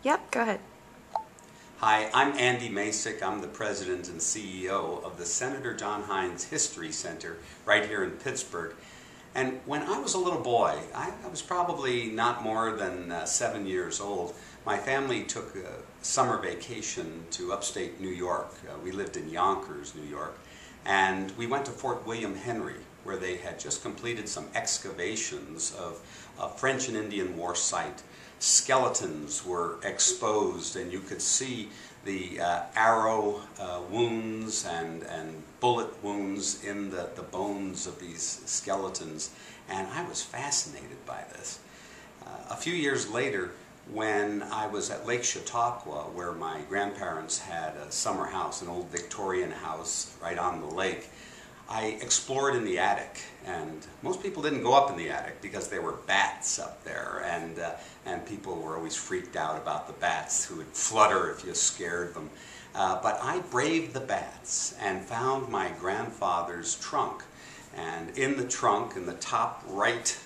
Yep, go ahead. Hi, I'm Andy Masich. I'm the president and CEO of the Senator John Heinz History Center right here in Pittsburgh. And when I was a little boy, I was probably not more than 7 years old, my family took a summer vacation to upstate New York. We lived in Yonkers, New York, and we went to Fort William Henry, where they had just completed some excavations of a French and Indian War site. Skeletons were exposed, and you could see the arrow wounds and bullet wounds in the bones of these skeletons, and I was fascinated by this. A few years later, when I was at Lake Chautauqua, where my grandparents had a summer house, an old Victorian house right on the lake, I explored in the attic, and most people didn't go up in the attic because there were bats up there, and people were always freaked out about the bats who would flutter if you scared them. But I braved the bats and found my grandfather's trunk, and in the trunk, in the top right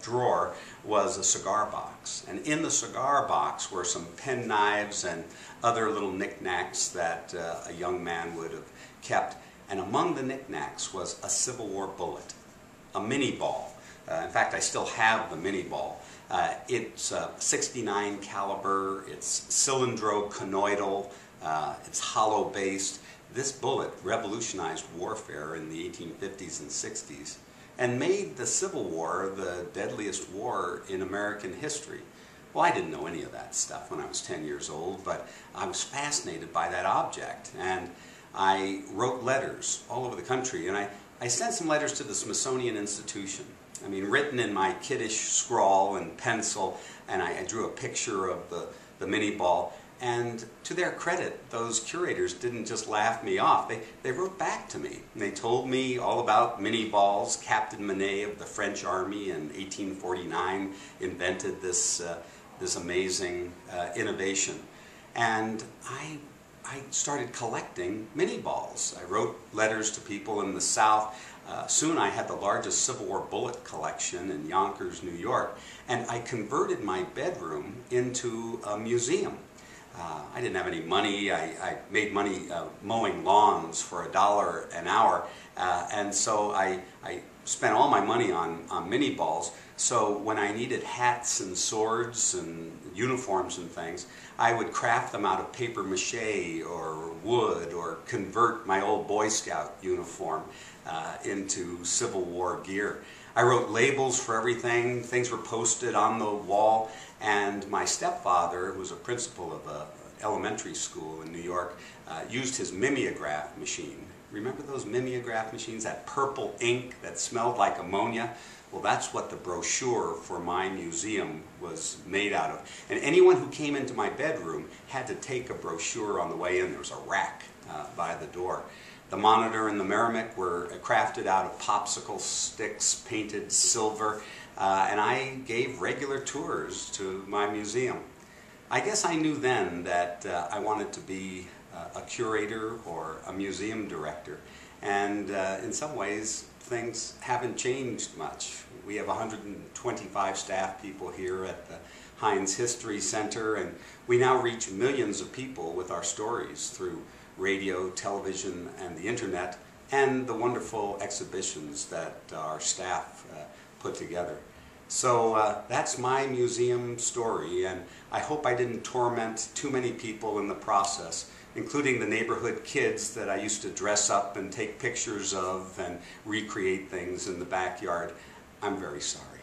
drawer, was a cigar box, and in the cigar box were some pen knives and other little knickknacks that a young man would have kept. And among the knickknacks was a Civil War bullet, a minie ball. In fact, I still have the minie ball. It's 69 caliber, it's cylindro-conoidal, it's hollow-based. This bullet revolutionized warfare in the 1850s and 60s and made the Civil War the deadliest war in American history. Well, I didn't know any of that stuff when I was 10 years old, but I was fascinated by that object. And I wrote letters all over the country, and I sent some letters to the Smithsonian Institution. I mean, written in my kiddish scrawl and pencil, and I drew a picture of the minie ball. And to their credit, those curators didn't just laugh me off. They wrote back to me, and they told me all about minie balls. Captain Minie of the French Army in 1849 invented this amazing innovation. And I started collecting minie balls. I wrote letters to people in the South. Soon I had the largest Civil War bullet collection in Yonkers, New York, and I converted my bedroom into a museum. I didn't have any money. I made money mowing lawns for $1 an hour, and so I spent all my money on minie balls. So when I needed hats and swords and uniforms and things, I would craft them out of paper mache or wood, or convert my old Boy Scout uniform into Civil War gear. I wrote labels for everything. Things were posted on the wall, and my stepfather, who was a principal of an elementary school in New York, used his mimeograph machine. Remember those mimeograph machines, that purple ink that smelled like ammonia? Well, that's what the brochure for my museum was made out of. And anyone who came into my bedroom had to take a brochure on the way in. There was a rack by the door. The monitor and the Merrimack were crafted out of popsicle sticks painted silver, and I gave regular tours to my museum. I guess I knew then that I wanted to be a curator or a museum director, and in some ways things haven't changed much. We have 125 staff people here at the Heinz History Center, and we now reach millions of people with our stories through radio, television, and the internet, and the wonderful exhibitions that our staff put together. So that's my museum story, and I hope I didn't torment too many people in the process, including the neighborhood kids that I used to dress up and take pictures of and recreate things in the backyard. I'm very sorry.